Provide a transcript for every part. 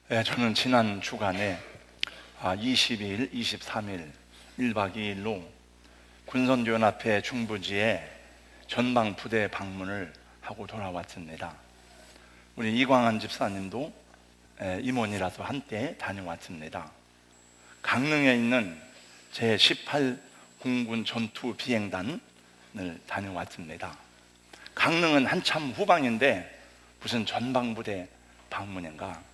네, 저는 지난 주간에 22일, 23일 1박 2일로 군선교연합회 중부지에 전방 부대 방문을 하고 돌아왔습니다. 우리 이광한 집사님도 임원이라서 한때 다녀왔습니다. 강릉에 있는 제18 공군 전투 비행단을 다녀왔습니다. 강릉은 한참 후방인데 무슨 전방부대 방문인가?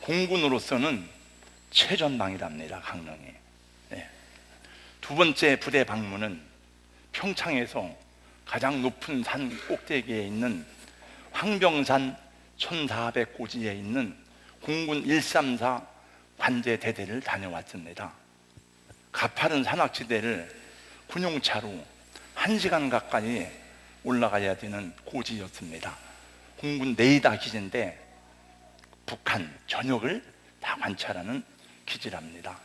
공군으로서는 최전방이랍니다. 강릉이. 두 번째 부대 방문은 평창에서 가장 높은 산 꼭대기에 있는 황병산 1400고지에 있는 공군 134 관제대대를 다녀왔습니다. 가파른 산악지대를 군용차로 1시간 가까이 올라가야 되는 고지였습니다. 공군 레이더 기지인데 북한 전역을 다 관찰하는 기지랍니다.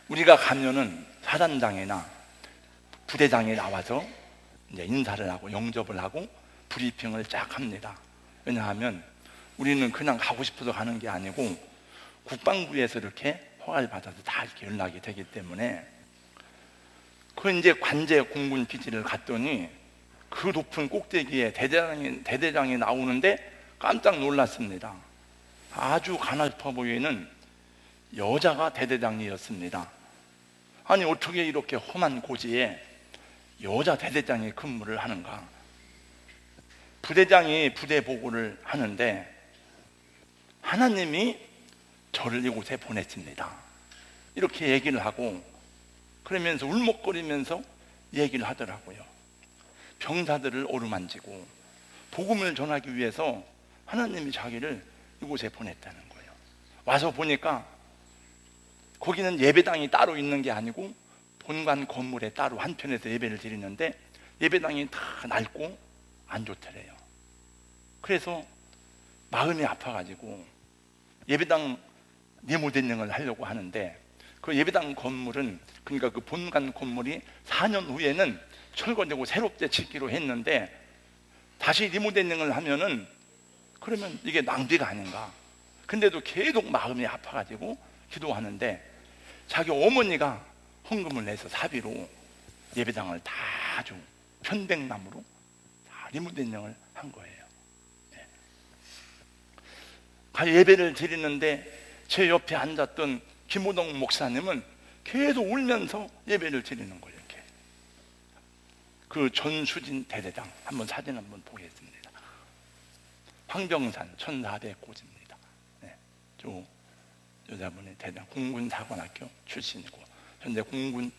우리가 가면은 사단장이나 부대장이 나와서 이제 인사를 하고 영접을 하고 브리핑을 쫙 합니다. 왜냐하면 우리는 그냥 가고 싶어서 가는 게 아니고 국방부에서 이렇게 허가를 받아서 다 이렇게 연락이 되기 때문에 그 이제 관제 공군 기지를 갔더니 그 높은 꼭대기에 대대장이 나오는데 깜짝 놀랐습니다. 아주 가냘퍼 보이는 여자가 대대장이었습니다. 아니 어떻게 이렇게 험한 고지에 여자 대대장이 근무를 하는가? 부대장이 부대 보고를 하는데 하나님이 저를 이곳에 보냈습니다. 이렇게 얘기를 하고 그러면서 울먹거리면서 얘기를 하더라고요. 병사들을 어루만지고 복음을 전하기 위해서 하나님이 자기를 이곳에 보냈다는 거예요. 와서 보니까 거기는 예배당이 따로 있는 게 아니고 본관 건물에 따로 한편에서 예배를 드리는데 예배당이 다 낡고 안 좋더래요. 그래서 마음이 아파가지고 예배당 리모델링을 하려고 하는데 그 예배당 건물은 그러니까 그 본관 건물이 4년 후에는 철거되고 새롭게 짓기로 했는데 다시 리모델링을 하면은 그러면 이게 낭비가 아닌가? 근데도 계속 마음이 아파가지고 기도하는데 자기 어머니가 헌금을 내서 사비로 예배당을 다 아주 편백나무로 다 리모델링을 한 거예요. 예배를 드리는데 제 옆에 앉았던 김호동 목사님은 계속 울면서 예배를 드리는 거예요. 이렇게. 그 전수진 대대장 한번 사진 한번 보겠습니다. 황병산 1400고지입니다. 저 여자분이 대장 공군 사관학교 출신이고 현재 공군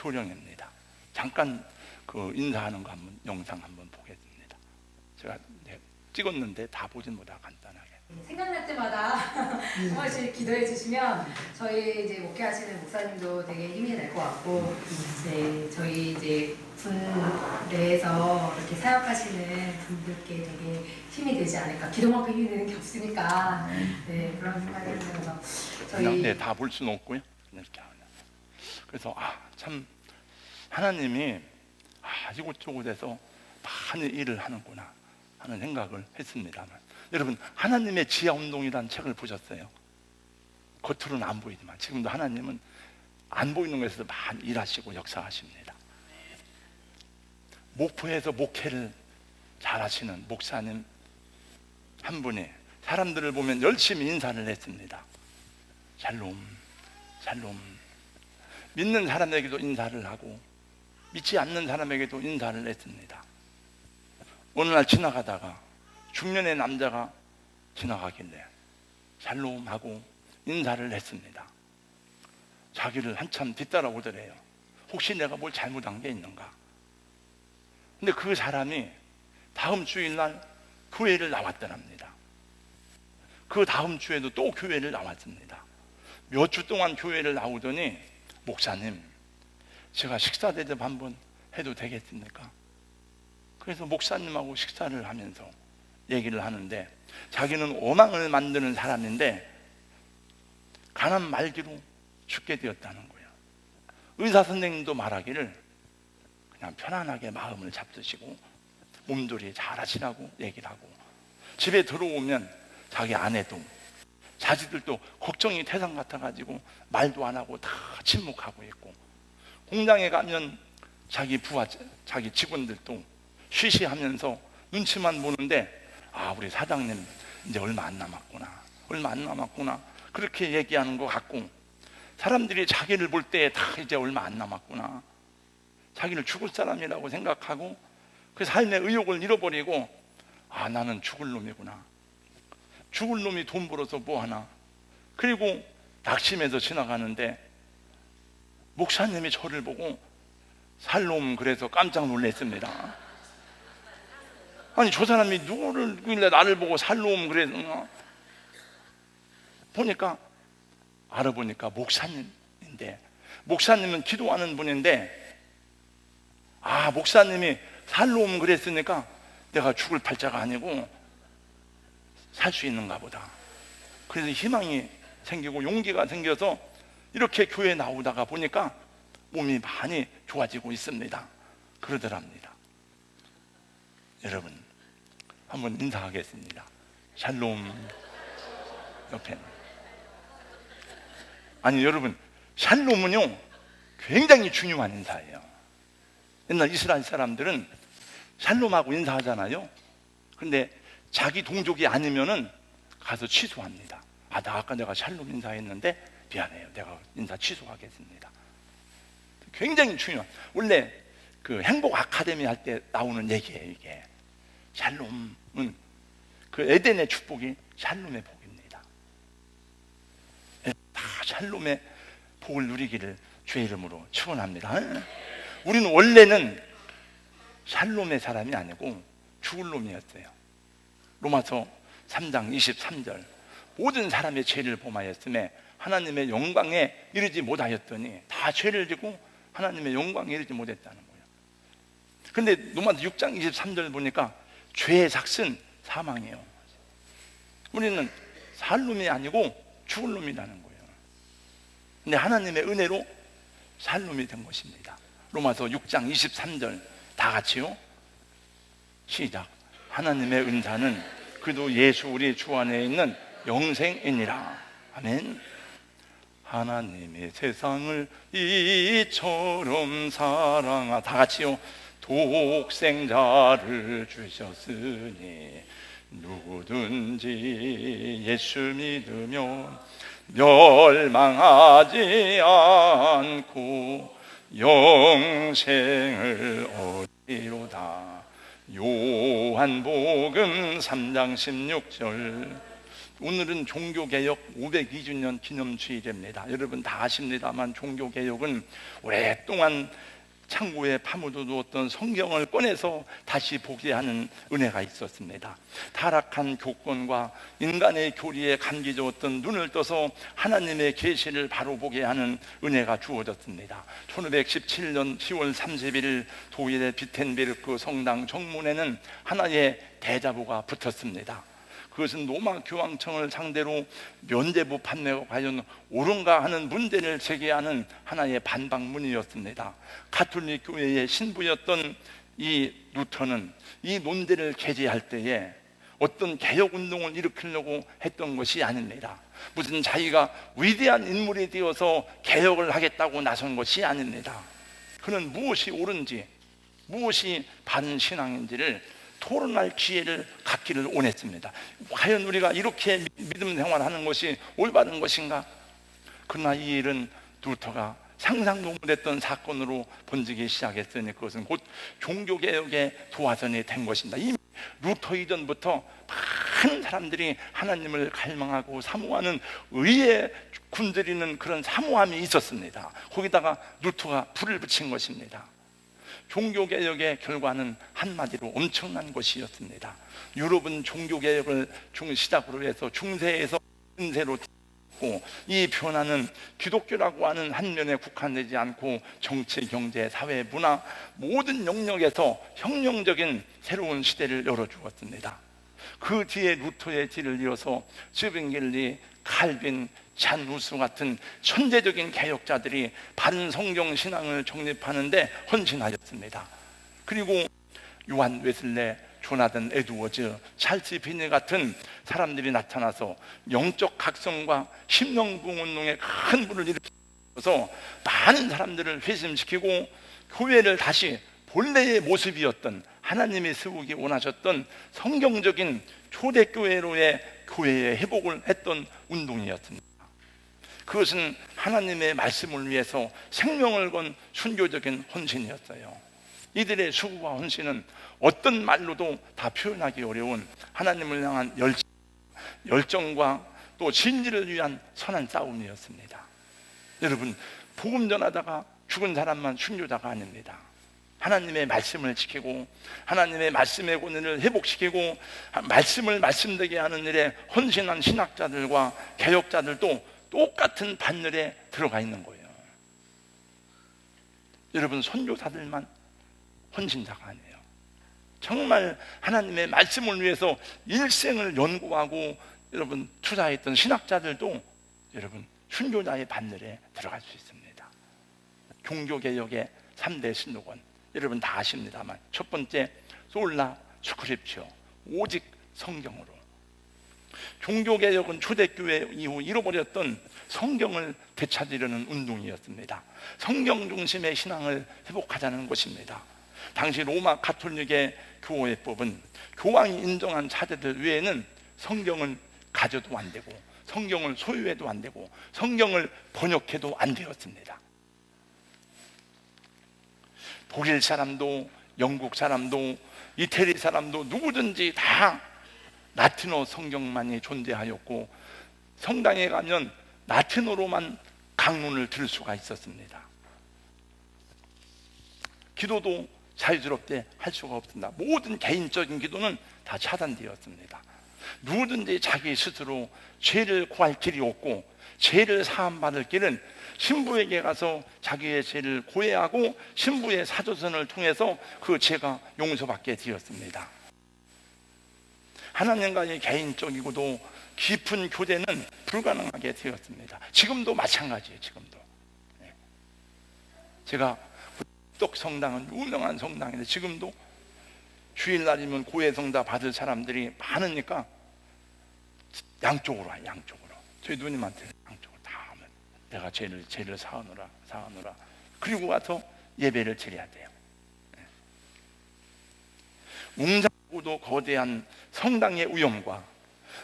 효령입니다. 잠깐 그 인사하는 거 한번 영상 한번 보겠습니다. 제가 찍었는데 다 보진 못하고 간단하게. 생각날 때마다 한 번씩 기도해 주시면 저희 이제 목회하시는 목사님도 되게 힘이 될 것 같고, 네, 저희 이제 군 내에서 이렇게 사역하시는 분들께 되게 힘이 되지 않을까. 기도만큼 힘이 되는 게 없으니까, 네, 그런 생각이 들어서 저희 다 볼 수는 없고요. 이렇게 하면. 그래서 참 하나님이 이곳저곳에서 많은 일을 하는구나 하는 생각을 했습니다만. 여러분, 하나님의 지하운동이라는 책을 보셨어요? 겉으로는 안 보이지만 지금도 하나님은 안 보이는 곳에서 많이 일하시고 역사하십니다. 목포에서 목회를 잘하시는 목사님 한 분이 사람들을 보면 열심히 인사를 했습니다. 샬롬, 샬롬. 믿는 사람에게도 인사를 하고 믿지 않는 사람에게도 인사를 했습니다. 어느 날 지나가다가 중년의 남자가 지나가길래 샬롬 하고 인사를 했습니다. 자기를 한참 뒤따라오더래요. 혹시 내가 뭘 잘못한 게 있는가? 근데 그 사람이 다음 주일날 교회를 나왔더랍니다. 그 다음 주에도 또 교회를 나왔습니다. 몇 주 동안 교회를 나오더니 목사님, 제가 식사 대접 한번 해도 되겠습니까? 그래서 목사님하고 식사를 하면서 얘기를 하는데 자기는 오망을 만드는 사람인데 가난 말기로 죽게 되었다는 거예요. 의사 선생님도 말하기를 그냥 편안하게 마음을 잡수시고 몸조리 잘 하시라고 얘기를 하고 집에 들어오면 자기 아내도 자식들도 걱정이 태산 같아가지고 말도 안 하고 다 침묵하고 있고, 공장에 가면 자기 부하, 자기 직원들도 쉬쉬하면서 눈치만 보는데, 아, 우리 사장님 이제 얼마 안 남았구나 그렇게 얘기하는 것 같고, 사람들이 자기를 볼 때 다 이제 얼마 안 남았구나, 자기를 죽을 사람이라고 생각하고 그 삶의 의욕을 잃어버리고, 아, 나는 죽을 놈이구나, 죽을 놈이 돈 벌어서 뭐하나, 그리고 낙심해서 지나가는데 목사님이 저를 보고 살놈 그래서 깜짝 놀랐습니다. 아니, 저 사람이 누구를 나를 보고 살놈 그래서, 보니까 알아보니까 목사님인데, 목사님은 기도하는 분인데, 아, 목사님이 살놈 그랬으니까 내가 죽을 팔자가 아니고 살 수 있는가 보다. 그래서 희망이 생기고 용기가 생겨서 이렇게 교회 나오다가 보니까 몸이 많이 좋아지고 있습니다. 그러더랍니다. 여러분, 한번 인사하겠습니다. 샬롬. 옆에. 아니, 여러분, 샬롬은요 굉장히 중요한 인사예요. 옛날 이스라엘 사람들은 샬롬하고 인사하잖아요. 근데 자기 동족이 아니면은 가서 취소합니다. 아, 아까 내가 샬롬 인사했는데 미안해요, 내가 인사 취소하겠습니다. 굉장히 중요한, 원래 그 행복 아카데미 할 때 나오는 얘기예요. 이게 샬롬은 그 에덴의 축복이 샬롬의 복입니다. 다 샬롬의 복을 누리기를 주의 이름으로 축원합니다. 우리는 원래는 샬롬의 사람이 아니고 죽을 놈이었어요. 로마서 3장 23절, 모든 사람의 죄를 범하였음에 하나님의 영광에 이르지 못하였더니, 다 죄를 지고 하나님의 영광에 이르지 못했다는 거예요. 근데 로마서 6장 23절 보니까 죄의 삭은 사망이에요. 우리는 살 놈이 아니고 죽을 놈이라는 거예요. 근데 하나님의 은혜로 살 놈이 된 것입니다. 로마서 6장 23절 다 같이요, 시작. 하나님의 은사는 그도 예수 우리 주 안에 있는 영생이니라. 아멘. 하나님의 세상을 이처럼 사랑하, 다 같이요, 독생자를 주셨으니 누구든지 예수 믿으면 멸망하지 않고 영생을 얻리로다. 요한복음 3장 16절. 오늘은 종교개혁 520년 기념주일입니다. 여러분 다 아십니다만 종교개혁은 오랫동안 창고에 파묻어두었던 성경을 꺼내서 다시 보게 하는 은혜가 있었습니다. 타락한 교권과 인간의 교리에 감기져왔던 눈을 떠서 하나님의 계시를 바로 보게 하는 은혜가 주어졌습니다. 1517년 10월 31일 독일의 비텐베르크 성당 정문에는 하나의 대자보가 붙었습니다. 그것은 로마 교황청을 상대로 면죄부 판매가 과연 옳은가 하는 문제를 제기하는 하나의 반박문이었습니다. 가톨릭 교회의 신부였던 이 루터는 이 논제를 게재할 때에 어떤 개혁운동을 일으키려고 했던 것이 아닙니다. 무슨 자기가 위대한 인물이 되어서 개혁을 하겠다고 나선 것이 아닙니다. 그는 무엇이 옳은지, 무엇이 바른 신앙인지를 토론할 기회를 갖기를 원했습니다. 과연 우리가 이렇게 믿음 생활하는 것이 올바른 것인가? 그러나 이 일은 루터가 상상도 못했던 사건으로 번지기 시작했으니 그것은 곧 종교개혁의 도화선이 된 것입니다. 이미 루터 이전부터 많은 사람들이 하나님을 갈망하고 사모하는 의에 굶주리는 그런 사모함이 있었습니다. 거기다가 루터가 불을 붙인 것입니다. 종교개혁의 결과는 한마디로 엄청난 것이었습니다. 유럽은 종교개혁을 시작으로 해서 중세에서 근세로 고, 이 변화는 기독교라고 하는 한 면에 국한되지 않고 정치, 경제, 사회, 문화 모든 영역에서 혁명적인 새로운 시대를 열어주었습니다. 그 뒤에 루터의 뒤를 이어서 즈빙겔리, 칼빈, 잔우스 같은 천재적인 개혁자들이 바른 성경 신앙을 정립하는 데 헌신하였습니다. 그리고 요한 웨슬레, 조나단 에드워즈, 찰스 비니 같은 사람들이 나타나서 영적 각성과 심령부흥 운동에 큰 불을 일으켜서 많은 사람들을 회심시키고 교회를 다시 본래의 모습이었던 하나님이 세우기 원하셨던 성경적인 초대교회로의 교회의 회복을 했던 운동이었습니다. 그것은 하나님의 말씀을 위해서 생명을 건 순교적인 헌신이었어요. 이들의 수고와 헌신은 어떤 말로도 다 표현하기 어려운 하나님을 향한 열정과 또 진리를 위한 선한 싸움이었습니다. 여러분, 복음 전하다가 죽은 사람만 순교자가 아닙니다. 하나님의 말씀을 지키고 하나님의 말씀의 권위를 회복시키고 말씀을 말씀되게 하는 일에 헌신한 신학자들과 개혁자들도 똑같은 반열에 들어가 있는 거예요. 여러분, 선교사들만 헌신자가 아니에요. 정말 하나님의 말씀을 위해서 일생을 연구하고 여러분 투자했던 신학자들도 여러분 순교자의 반열에 들어갈 수 있습니다. 종교개혁의 3대 신도건, 여러분 다 아십니다만, 첫 번째 솔라 스크립처, 오직 성경으로. 종교개혁은 초대교회 이후 잃어버렸던 성경을 되찾으려는 운동이었습니다. 성경 중심의 신앙을 회복하자는 것입니다. 당시 로마 가톨릭의 교회법은 교황이 인정한 차대들 외에는 성경을 가져도 안 되고 성경을 소유해도 안 되고 성경을 번역해도 안 되었습니다. 독일 사람도 영국 사람도 이태리 사람도 누구든지 다 라틴어 성경만이 존재하였고 성당에 가면 라틴어로만 강론을 들을 수가 있었습니다. 기도도 자유스럽게 할 수가 없습니다. 모든 개인적인 기도는 다 차단되었습니다. 누구든지 자기 스스로 죄를 구할 길이 없고 죄를 사함받을 길은 신부에게 가서 자기의 죄를 고해하고 신부의 사조선을 통해서 그 죄가 용서받게 되었습니다. 하나님과의 개인적이고도 깊은 교제는 불가능하게 되었습니다. 지금도 마찬가지예요. 지금도. 제가 북덕 성당은 유명한 성당인데 지금도 주일날이면 고해성다 받을 사람들이 많으니까 양쪽으로 와요. 양쪽으로. 저희 누님한테 양쪽으로 다 하면 내가 죄를 사하노라. 그리고 와서 예배를 드려야 돼요. 웅장하고도 거대한 성당의 위엄과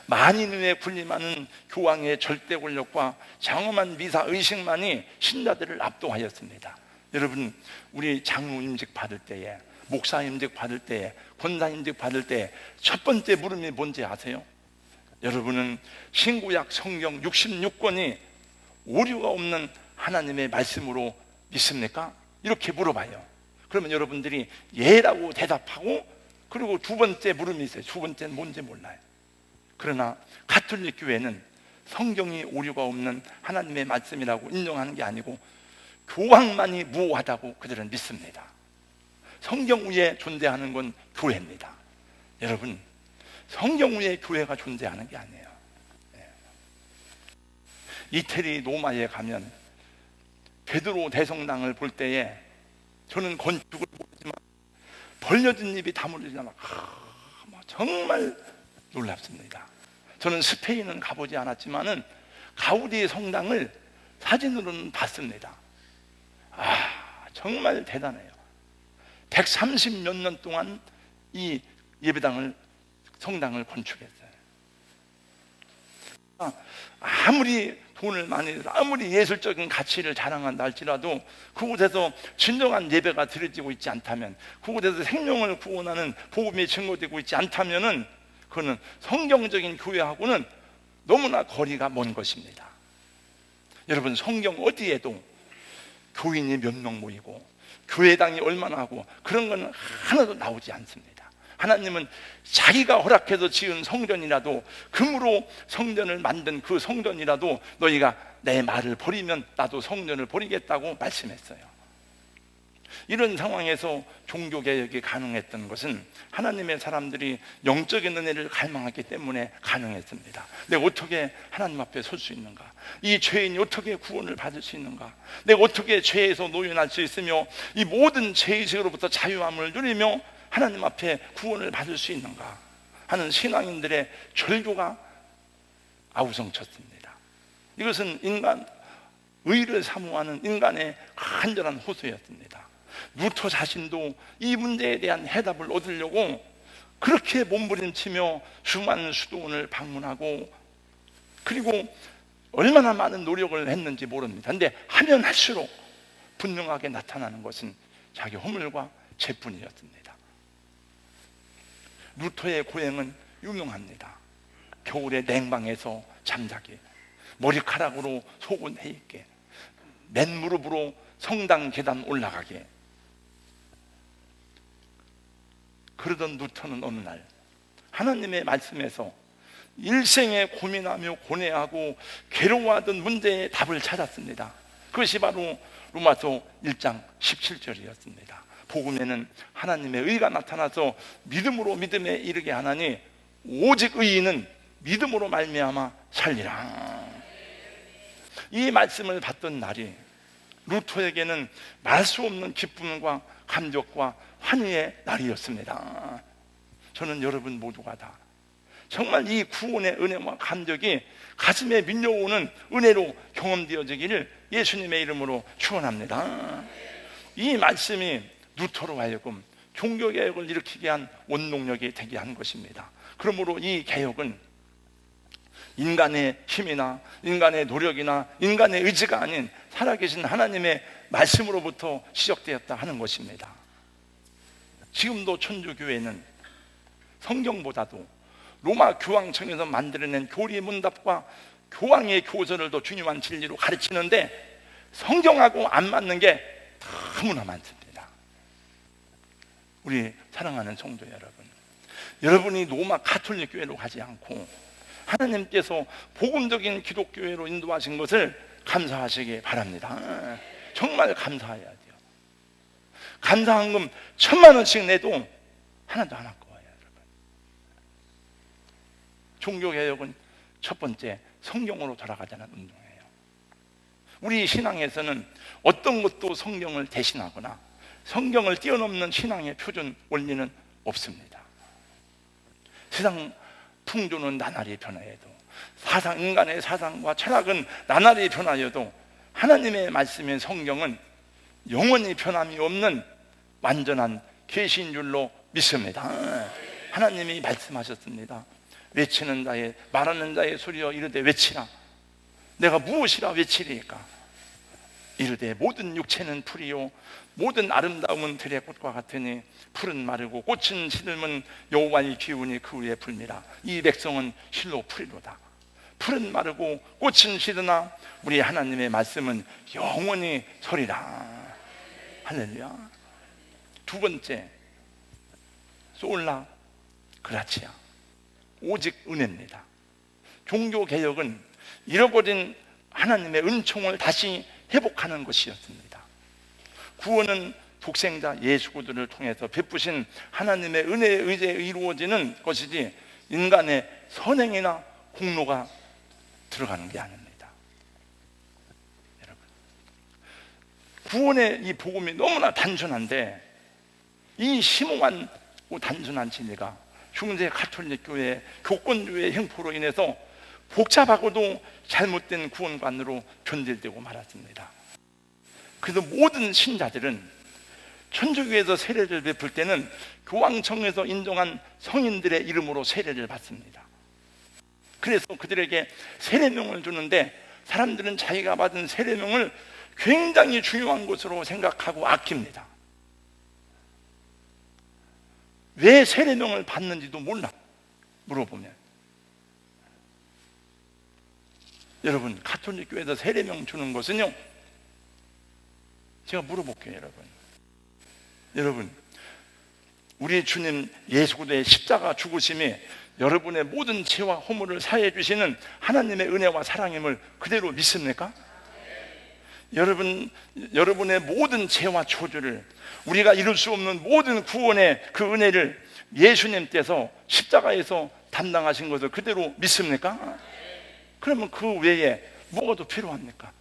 만인의 군림하는 교황의 절대 권력과 장엄한 미사 의식만이 신자들을 압도하였습니다. 여러분, 우리 장로 임직 받을 때에, 목사 임직 받을 때에, 권사 임직 받을 때 첫 번째 물음이 뭔지 아세요? 여러분은 신구약 성경 66권이 오류가 없는 하나님의 말씀으로 믿습니까? 이렇게 물어봐요. 그러면 여러분들이 예라고 대답하고, 그리고 두 번째 물음이 있어요. 두 번째는 뭔지 몰라요. 그러나 가톨릭 교회는 성경이 오류가 없는 하나님의 말씀이라고 인정하는 게 아니고 교황만이 무효하다고 그들은 믿습니다. 성경 위에 존재하는 건 교회입니다. 여러분, 성경 위에 교회가 존재하는 게 아니에요. 이태리 로마에 가면 베드로 대성당을 볼 때에 저는 건축을 모르지만 벌려진 입이 다물리잖아. 정말 놀랍습니다. 저는 스페인은 가보지 않았지만은 가우디 성당을 사진으로는 봤습니다. 정말 대단해요. 130몇 년 동안 이 예배당을, 성당을 건축했어요. 아무리 돈을 많이 들여, 아무리 예술적인 가치를 자랑한다 할지라도 그곳에서 진정한 예배가 드려지고 있지 않다면, 그곳에서 생명을 구원하는 복음이 증거되고 있지 않다면은 그거는 성경적인 교회하고는 너무나 거리가 먼 것입니다. 여러분, 성경 어디에도 교인이 몇 명 모이고 교회당이 얼마나 하고 그런 건 하나도 나오지 않습니다. 하나님은 자기가 허락해서 지은 성전이라도, 금으로 성전을 만든 그 성전이라도 너희가 내 말을 버리면 나도 성전을 버리겠다고 말씀했어요. 이런 상황에서 종교개혁이 가능했던 것은 하나님의 사람들이 영적인 은혜를 갈망했기 때문에 가능했습니다. 내가 어떻게 하나님 앞에 설 수 있는가? 이 죄인이 어떻게 구원을 받을 수 있는가? 내가 어떻게 죄에서 노연할 수 있으며 이 모든 죄의식으로부터 자유함을 누리며 하나님 앞에 구원을 받을 수 있는가 하는 신앙인들의 절규가 아우성쳤습니다. 이것은 의를 사모하는 인간의 간절한 호소였습니다. 루터 자신도 이 문제에 대한 해답을 얻으려고 그렇게 몸부림치며 수많은 수도원을 방문하고, 그리고 얼마나 많은 노력을 했는지 모릅니다. 근데 하면 할수록 분명하게 나타나는 것은 자기 허물과 죄뿐이었습니다. 루터의 고행은 유명합니다. 겨울에 냉방에서 잠자기, 머리카락으로 속은 해있게, 맨무릎으로 성당 계단 올라가게. 그러던 루터는 어느 날 하나님의 말씀에서 일생에 고민하며 고뇌하고 괴로워하던 문제의 답을 찾았습니다. 그것이 바로 로마서 1장 17절이었습니다. 복음에는 하나님의 의가 나타나서 믿음으로 믿음에 이르게 하나니 오직 의인은 믿음으로 말미암아 살리라. 이 말씀을 받던 날이 루터에게는 말할 수 없는 기쁨과 감격과 환희의 날이었습니다. 저는 여러분 모두가 다 정말 이 구원의 은혜와 감격이 가슴에 밀려오는 은혜로 경험되어지기를 예수님의 이름으로 축원합니다. 이 말씀이 루터로 하여금 종교개혁을 일으키게 한 원동력이 되게 한 것입니다. 그러므로 이 개혁은 인간의 힘이나 인간의 노력이나 인간의 의지가 아닌 살아계신 하나님의 말씀으로부터 시작되었다 하는 것입니다. 지금도 천주교회는 성경보다도 로마 교황청에서 만들어낸 교리 문답과 교황의 교서를 더 중요한 진리로 가르치는데 성경하고 안 맞는 게 너무나 많습니다. 우리 사랑하는 성도 여러분, 여러분이 로마 가톨릭 교회로 가지 않고 하나님께서 복음적인 기독교회로 인도하신 것을 감사하시기 바랍니다. 정말 감사해야 돼요. 감사한금 1000,000원씩 내도 하나도 안 아까워요. 여러분, 종교개혁은 첫 번째 성경으로 돌아가자는 운동이에요. 우리 신앙에서는 어떤 것도 성경을 대신하거나 성경을 뛰어넘는 신앙의 표준 원리는 없습니다. 세상 풍조는 나날이 변화해도, 인간의 사상과 철학은 나날이 변화해도 하나님의 말씀인 성경은 영원히 변함이 없는 완전한 계시인 줄로 믿습니다. 하나님이 말씀하셨습니다. 외치는 자의, 말하는 자의 소리여 이르되 외치라. 내가 무엇이라 외치리까? 이르되 모든 육체는 풀이요 모든 아름다움은 들의 꽃과 같으니 풀은 마르고 꽃은 시들면 여호와의 기운이 그 위에 불미라. 이 백성은 실로 풀이로다. 풀은 마르고 꽃은 시드나 우리 하나님의 말씀은 영원히 서리라. 할렐루야. 두 번째, 솔라 그라치아, 오직 은혜입니다. 종교개혁은 잃어버린 하나님의 은총을 다시 회복하는 것이었습니다. 구원은 독생자 예수 그리스도를 통해서 베푸신 하나님의 은혜에 의지해 이루어지는 것이지 인간의 선행이나 공로가 들어가는 게 아닙니다. 여러분, 구원의 이 복음이 너무나 단순한데 이 심오한 단순한 진리가 중세 가톨릭 교회의 교권주의 행포로 인해서 복잡하고도 잘못된 구원관으로 변질되고 말았습니다. 그래서 모든 신자들은 천주교에서 세례를 베풀 때는 교황청에서 인정한 성인들의 이름으로 세례를 받습니다. 그래서 그들에게 세례명을 주는데 사람들은 자기가 받은 세례명을 굉장히 중요한 것으로 생각하고 아낍니다. 왜 세례명을 받는지도 몰라, 물어보면. 여러분, 가톨릭 교회에서 세례명 주는 것은요, 제가 물어볼게요. 여러분, 우리 주님 예수 그리스도의 십자가 죽으심이 여러분의 모든 죄와 허물을 사해 주시는 하나님의 은혜와 사랑임을 그대로 믿습니까? 여러분의 모든 죄와 저주를, 우리가 이룰 수 없는 모든 구원의 그 은혜를 예수님께서 십자가에서 담당하신 것을 그대로 믿습니까? 그러면 그 외에 뭐가 더 필요합니까?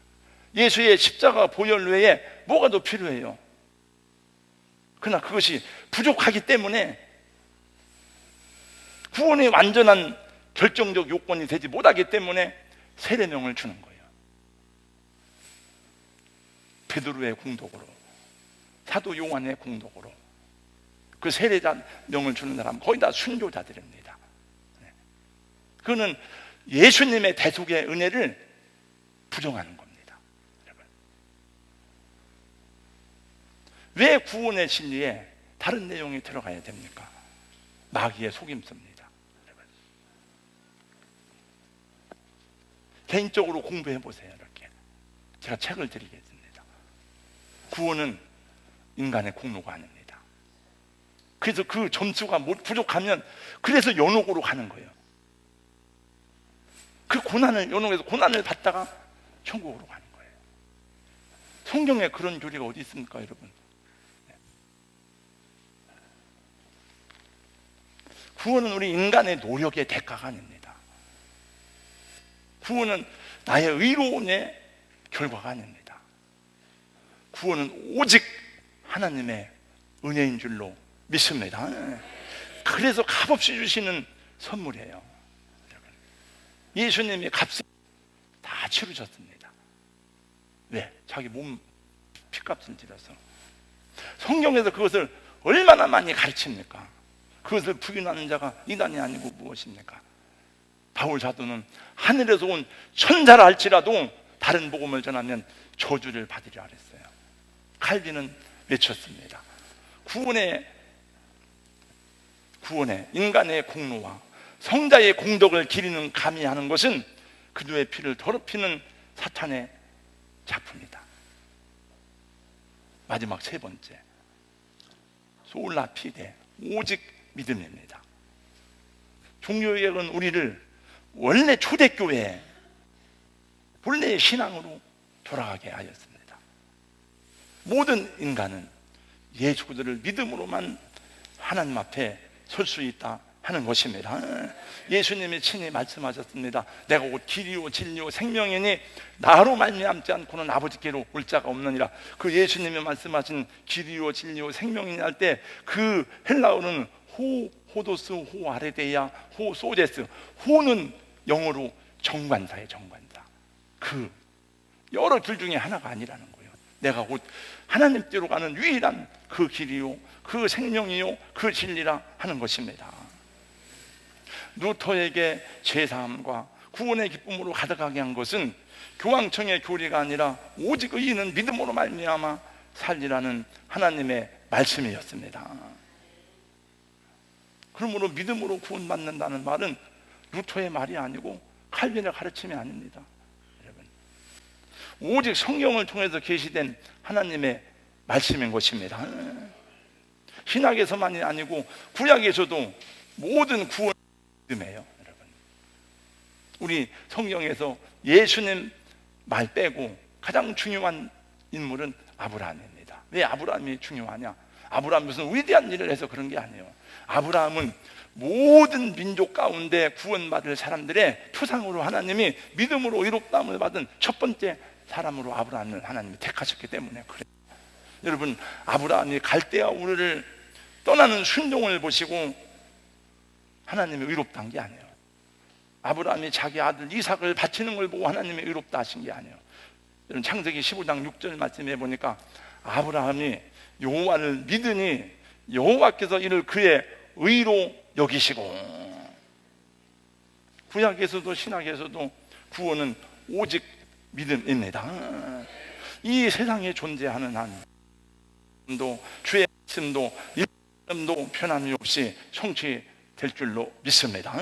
예수의 십자가 보혈 외에 뭐가 더 필요해요? 그러나 그것이 부족하기 때문에 구원의 완전한 결정적 요건이 되지 못하기 때문에 세례명을 주는 거예요. 베드로의 공덕으로, 사도 요한의 공덕으로 그 세례자 명을 주는 사람 거의 다 순교자들입니다. 그거는 예수님의 대속의 은혜를 부정하는 겁니다. 여러분. 왜 구원의 진리에 다른 내용이 들어가야 됩니까? 마귀의 속임수입니다. 여러분. 개인적으로 공부해 보세요. 이렇게 제가 책을 드리겠습니다. 구원은 인간의 공로가 아닙니다. 그래서 그 점수가 부족하면 그래서 연옥으로 가는 거예요. 그 고난을, 연옥에서 고난을 받다가 천국으로 가는 거예요. 성경에 그런 교리가 어디 있습니까, 여러분? 구원은 우리 인간의 노력의 대가가 아닙니다. 구원은 나의 의로움의 결과가 아닙니다. 구원은 오직 하나님의 은혜인 줄로 믿습니다. 그래서 값없이 주시는 선물이에요. 예수님이 값을 다 치르셨습니다. 왜? 자기 몸 피값을 지려서. 성경에서 그것을 얼마나 많이 가르칩니까? 그것을 부인하는 자가 이단이 아니고 무엇입니까? 바울 사도는 하늘에서 온 천사라 할지라도 다른 복음을 전하면 저주를 받으려 그랬어요. 칼빈은 외쳤습니다. 구원의 인간의 공로와 성자의 공덕을 기리는 감히 하는 것은 그들의 피를 더럽히는 사탄의 작품이다. 마지막 세 번째, 솔라 피데, 오직 믿음입니다. 종교개혁은 우리를 원래 초대교회 본래의 신앙으로 돌아가게 하였습니다. 모든 인간은 예수 그리스도를 믿음으로만 하나님 앞에 설 수 있다 하는 것입니다. 예수님이 친히 말씀하셨습니다. 내가 곧 길이요 진리요 생명이니 나로 말미암지 않고는 아버지께로 올 자가 없느니라. 그 예수님이 말씀하신 길이요 진리요 생명이니 할 때 그 헬라어는 호도스, 호아레데야, 호소제스. 호는 영어로 정관사예요. 정관사. 그 여러 길 중에 하나가 아니라는 거예요. 내가 곧 하나님께로 가는 유일한 그 길이요 그 생명이요 그 진리라 하는 것입니다. 루터에게 제사함과 구원의 기쁨으로 가득하게 한 것은 교황청의 교리가 아니라 오직 의인은 믿음으로 말미암아 살리라는 하나님의 말씀이었습니다. 그러므로 믿음으로 구원받는다는 말은 루터의 말이 아니고 칼빈의 가르침이 아닙니다. 여러분, 오직 성경을 통해서 계시된 하나님의 말씀인 것입니다. 신약에서만이 아니고 구약에서도 모든 구원 믿음이에요. 여러분, 우리 성경에서 예수님 말 빼고 가장 중요한 인물은 아브라함입니다. 왜 아브라함이 중요하냐? 아브라함 무슨 위대한 일을 해서 그런 게 아니에요. 아브라함은 모든 민족 가운데 구원받을 사람들의 표상으로 하나님이 믿음으로 의롭다함을 받은 첫 번째 사람으로 아브라함을 하나님이 택하셨기 때문에 그래요. 여러분, 아브라함이 갈대아 우르를 떠나는 순종을 보시고 하나님이 의롭다 한 게 아니에요. 아브라함이 자기 아들 이삭을 바치는 걸 보고 하나님이 의롭다 하신 게 아니에요. 여러분, 창세기 15장 6절 말씀해 보니까 아브라함이 여호와를 믿으니 여호와께서 이를 그의 의로 여기시고. 구약에서도 신약에서도 구원은 오직 믿음입니다. 이 세상에 존재하는 한도 주의 말씀도 이름도 변함이 없이 성취될 줄로 믿습니다.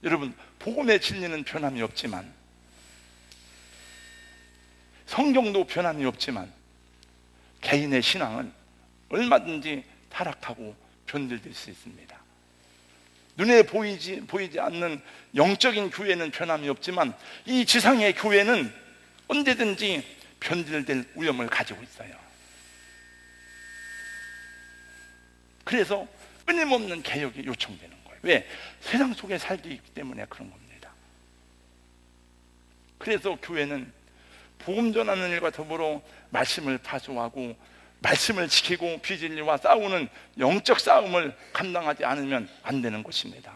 여러분, 복음의 진리는 변함이 없지만, 성경도 변함이 없지만 개인의 신앙은 얼마든지 타락하고 변질될 수 있습니다. 눈에 보이지 않는 영적인 교회는 변함이 없지만 이 지상의 교회는 언제든지 변질될 위험을 가지고 있어요. 그래서 끊임없는 개혁이 요청되는 거예요. 왜? 세상 속에 살기 있기 때문에 그런 겁니다. 그래서 교회는 복음 전하는 일과 더불어 말씀을 파수하고 말씀을 지키고 비진리와 싸우는 영적 싸움을 감당하지 않으면 안 되는 것입니다.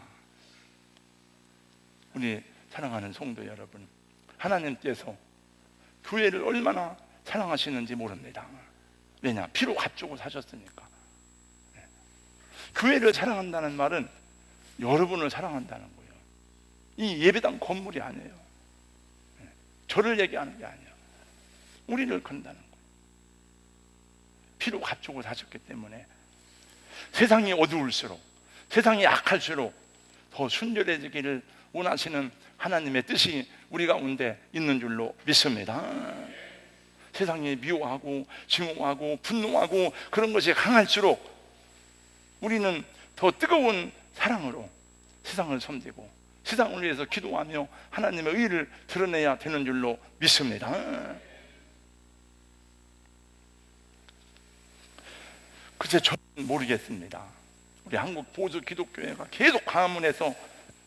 우리 사랑하는 성도 여러분, 하나님께서 교회를 얼마나 사랑하시는지 모릅니다. 왜냐? 피로 값주고 사셨으니까. 교회를 사랑한다는 말은 여러분을 사랑한다는 거예요. 이 예배당 건물이 아니에요. 저를 얘기하는 게 아니에요. 우리를 건다는 거예요. 피로 값주고 사셨기 때문에 세상이 어두울수록, 세상이 악할수록 더 순결해지기를 원하시는 하나님의 뜻이 우리 가운데 있는 줄로 믿습니다. 세상이 미워하고 증오하고 분노하고 그런 것이 강할수록 우리는 더 뜨거운 사랑으로 세상을 섬기고 세상을 위해서 기도하며 하나님의 의를 드러내야 되는 줄로 믿습니다. 글쎄 저는 모르겠습니다. 우리 한국 보수 기독교회가 계속 광화문에서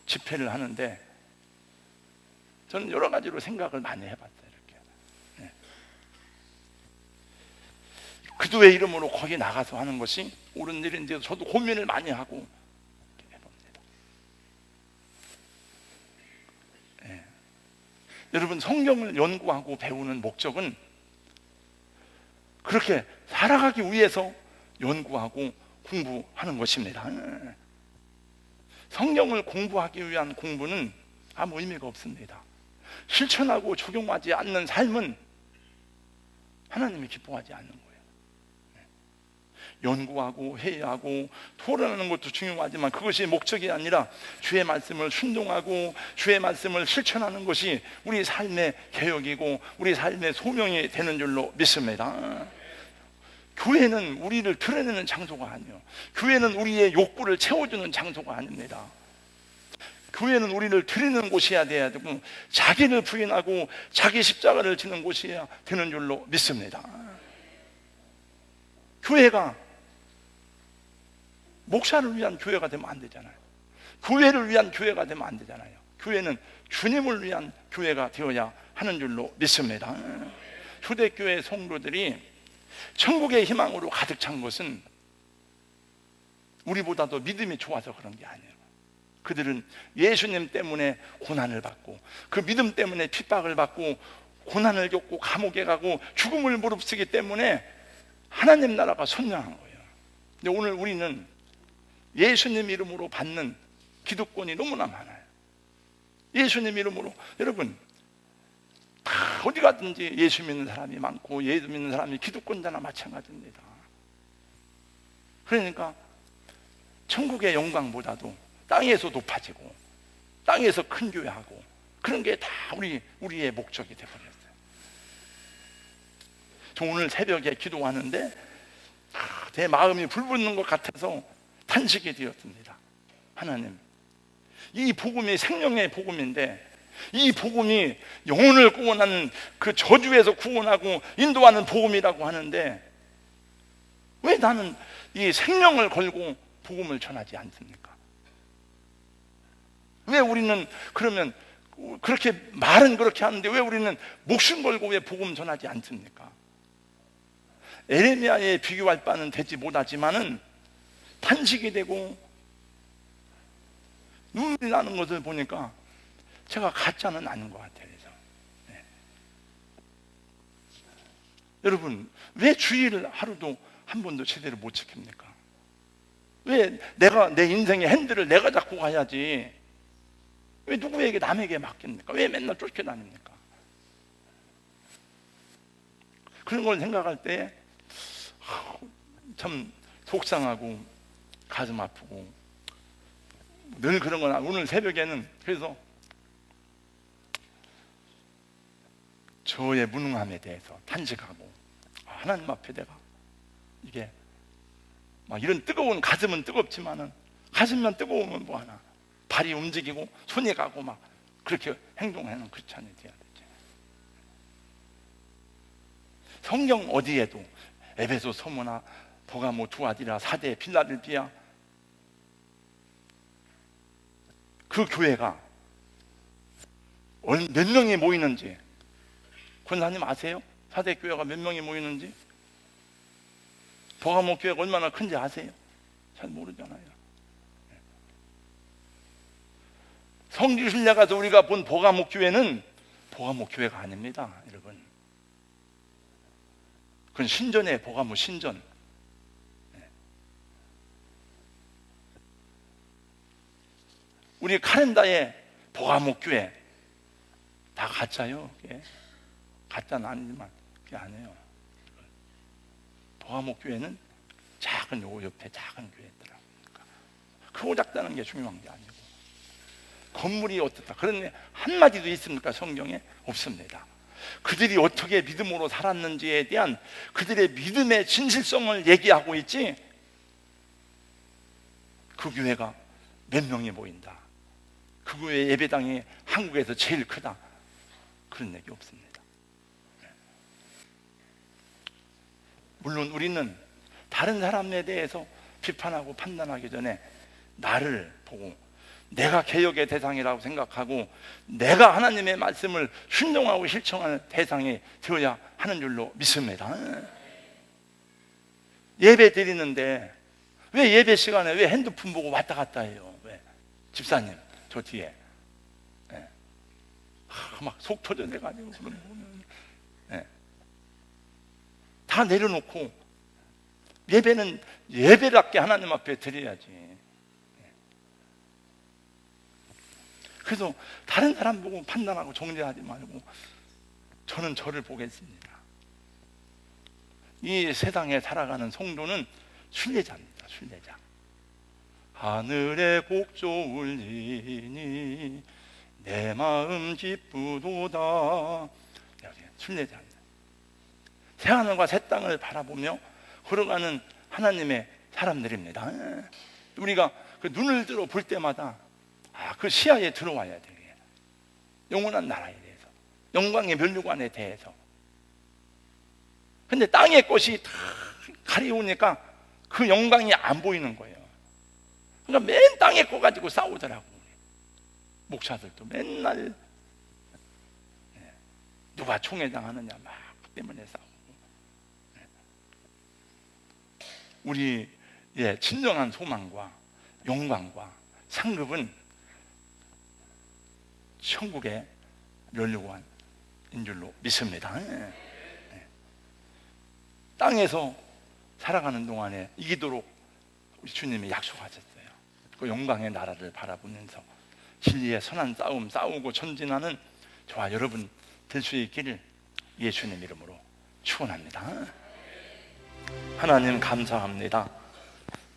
집회를 하는데 저는 여러 가지로 생각을 많이 해봤어요. 이렇게. 네. 그도의 이름으로 거기 나가서 하는 것이 옳은 일인지 저도 고민을 많이 하고 해봅니다. 네. 여러분, 성경을 연구하고 배우는 목적은 그렇게 살아가기 위해서 연구하고 공부하는 것입니다. 성경을 공부하기 위한 공부는 아무 의미가 없습니다. 실천하고 적용하지 않는 삶은 하나님이 기뻐하지 않는 거예요. 연구하고 회의하고 토론하는 것도 중요하지만 그것이 목적이 아니라 주의 말씀을 순종하고 주의 말씀을 실천하는 것이 우리 삶의 개혁이고 우리 삶의 소명이 되는 줄로 믿습니다. 교회는 우리를 드러내는 장소가 아니에요. 교회는 우리의 욕구를 채워주는 장소가 아닙니다. 교회는 우리를 드리는 곳이어야 돼야 되고 자기를 부인하고 자기 십자가를 지는 곳이어야 되는 줄로 믿습니다. 교회가 목사를 위한 교회가 되면 안 되잖아요. 교회를 위한 교회가 되면 안 되잖아요. 교회는 주님을 위한 교회가 되어야 하는 줄로 믿습니다. 초대교회 성도들이 천국의 희망으로 가득 찬 것은 우리보다도 믿음이 좋아서 그런 게 아니에요. 그들은 예수님 때문에 고난을 받고 그 믿음 때문에 핍박을 받고 고난을 겪고 감옥에 가고 죽음을 무릅쓰기 때문에 하나님 나라가 선량한 거예요. 근데 오늘 우리는 예수님 이름으로 받는 기득권이 너무나 많아요. 예수님 이름으로, 여러분 다 어디 가든지 예수 믿는 사람이 많고 예수 믿는 사람이 기득권자나 마찬가지입니다. 그러니까 천국의 영광보다도 땅에서 높아지고 땅에서 큰 교회하고 그런 게 다 우리의 목적이 되어버렸어요. 저 오늘 새벽에 기도하는데 내 마음이 불붙는 것 같아서 탄식이 되었습니다. 하나님, 이 복음이 생명의 복음인데 이 복음이 영혼을 구원하는 그 저주에서 구원하고 인도하는 복음이라고 하는데 왜 나는 이 생명을 걸고 복음을 전하지 않습니까? 왜 우리는 그러면 그렇게 말은 그렇게 하는데 왜 우리는 목숨 걸고 왜 복음 전하지 않습니까? 에레미야에 비교할 바는 되지 못하지만은 탄식이 되고 눈물이 나는 것을 보니까 제가 가짜는 아닌 것 같아요. 네. 여러분, 왜 주의를 하루도 한 번도 제대로 못 지킵니까? 왜 내가 내 인생의 핸들을 내가 잡고 가야지 왜 누구에게 남에게 맡깁니까? 왜 맨날 쫓겨다닙니까? 그런 걸 생각할 때 참 속상하고 가슴 아프고 늘 그런 거나 오늘 새벽에는 그래서 저의 무능함에 대해서 탄식하고 하나님 앞에 내가 이게 막 이런 뜨거운 가슴은 뜨겁지만은 가슴만 뜨거우면 뭐하나 발이 움직이고 손이 가고 막 그렇게 행동하는 크리스찬이 돼야 되지. 성경 어디에도 에베소 서머나 버가모 두아디라 사대 필라델피아 그 교회가 몇 명이 모이는지 권사님 아세요? 사대 교회가 몇 명이 모이는지? 보가목 교회가 얼마나 큰지 아세요? 잘 모르잖아요. 성지순례 가서 우리가 본 보가목 교회는 보가목 교회가 아닙니다, 여러분. 그건 신전이에요. 보가목 신전. 우리 카렌다에 보가목 교회 다 가짜요. 그게. 가짜는 아니지만 그게 아니에요. 보가목 교회는 작은 요 옆에 작은 교회더라. 크고 작다는 게 중요한 게 아니고 건물이 어떻다 그런 한마디도 있습니까? 성경에 없습니다. 그들이 어떻게 믿음으로 살았는지에 대한 그들의 믿음의 진실성을 얘기하고 있지, 그 교회가 몇 명이 모인다, 그 교회 예배당이 한국에서 제일 크다, 그런 얘기 없습니다. 물론 우리는 다른 사람에 대해서 비판하고 판단하기 전에 나를 보고 내가 개혁의 대상이라고 생각하고 내가 하나님의 말씀을 순종하고 실천하는 대상이 되어야 하는 줄로 믿습니다. 예배 드리는데 왜 예배 시간에 왜 핸드폰 보고 왔다 갔다 해요? 왜? 집사님 저 뒤에 막 속 터져내가지고 그런 거 보면 다 내려놓고 예배는 예배답게 하나님 앞에 드려야지. 그래서 다른 사람 보고 판단하고 정죄하지 말고 저는 저를 보겠습니다. 이 세상에 살아가는 성도는 순례자입니다. 순례자. 하늘에 곡조 울리니 내 마음 기쁘도다. 순례자입니다. 새하늘과 새 땅을 바라보며 걸어가는 하나님의 사람들입니다. 우리가 그 눈을 들어 볼 때마다 그 시야에 들어와야 돼요. 영원한 나라에 대해서, 영광의 면류관에 대해서. 근데 땅의 것이 다 가리우니까 그 영광이 안 보이는 거예요. 그러니까 맨 땅의 거 가지고 싸우더라고. 목사들도 맨날 누가 총회장 하느냐 막 그 때문에 싸우고. 우리의 진정한 소망과 영광과 상급은 천국의 면류관인 줄로 믿습니다. 땅에서 살아가는 동안에 이기도록 우리 주님이 약속하셨어요. 그 영광의 나라를 바라보면서 진리의 선한 싸움 싸우고 전진하는 저와 여러분 될 수 있기를 예수님 이름으로 축원합니다. 하나님 감사합니다.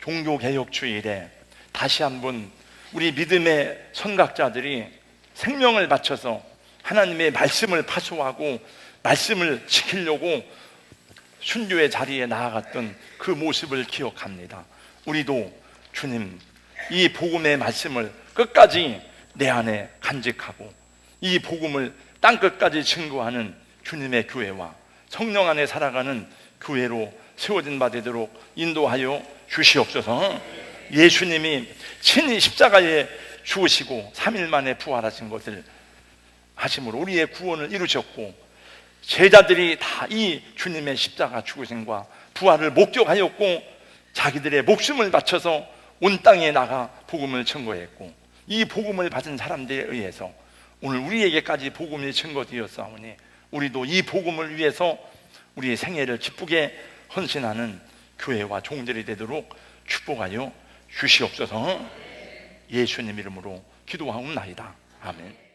종교개혁주일에 다시 한번 우리 믿음의 선각자들이 생명을 바쳐서 하나님의 말씀을 파수하고 말씀을 지키려고 순교의 자리에 나아갔던 그 모습을 기억합니다. 우리도 주님 이 복음의 말씀을 끝까지 내 안에 간직하고 이 복음을 땅끝까지 증거하는 주님의 교회와 성령 안에 살아가는 교회로 세워진 바 되도록 인도하여 주시옵소서. 예수님이 친히 십자가에 죽으시고 3일 만에 부활하신 것을 하심으로 우리의 구원을 이루셨고 제자들이 다 이 주님의 십자가 죽으심과 부활을 목격하였고 자기들의 목숨을 바쳐서 온 땅에 나가 복음을 증거했고 이 복음을 받은 사람들에 의해서 오늘 우리에게까지 복음이 증거되었사오니 우리도 이 복음을 위해서 우리의 생애를 기쁘게 헌신하는 교회와 종들이 되도록 축복하여 주시옵소서. 예수님 이름으로 기도하옵나이다. 아멘.